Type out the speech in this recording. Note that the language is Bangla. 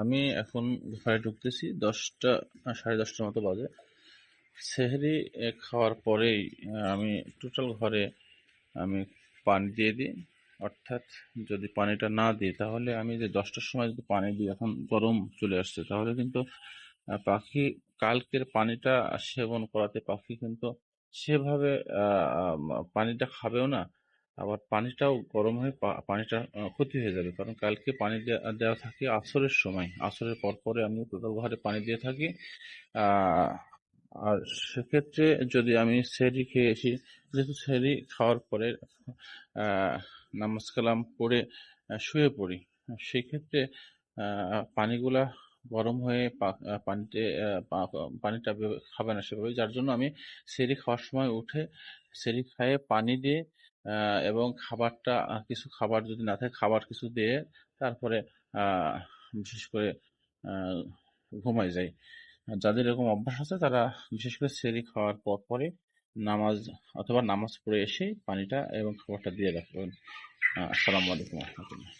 আমি এখন ঘরে ঢুকতেছি 10টা 10:30টার মতো বাজে। সেহরি খাওয়ার পরেই আমি টোটাল ঘরে আমি পানি দিয়ে দিই। অর্থাৎ যদি পানিটা না দিই তাহলে আমি যে 10টার সময় যদি পানি দিই, এখন গরম চলে আসছে, তাহলে কিন্তু পাখি কালকের পানিটা সেবন করাতে পাখি কিন্তু সেভাবে পানিটা খাবেও না। আবার পানিটাও গরম হয়ে পানিটা ক্ষতি হয়ে যাবে, কারণ কালকে পানি দেওয়া থাকে আসরের সময়। আসরের পর পরে আমি টোটাল ঘরে পানি দিয়ে থাকি। আহ আর সেক্ষেত্রে যদি আমি সেহরি খেয়ে আসি, যেহেতু সেহরি খাওয়ার পরে নামাজ কালাম পড়ে শুয়ে পড়ি, সেক্ষেত্রে পানিগুলা গরম হয়ে পানিতে পানিটা খাবে না সেভাবে। যার জন্য আমি সেহরি খাওয়ার সময় উঠে সেহরি খাইয়ে পানি দিয়ে এবং খাবারটা কিছু খাবার যদি না থাকে খাবার কিছু দিয়ে তারপরে আহ বিশেষ করে আহ ঘুমাই যাই। যাদের এরকম অভ্যাস আছে তারা বিশেষ করে সেহরি খাওয়ার পর পরে নামাজ অথবা নামাজ পড়ে এসে পানিটা এবং খাবারটা দিয়ে রাখবেন। আসসালামু আলাইকুম রহমতুল্লাহ।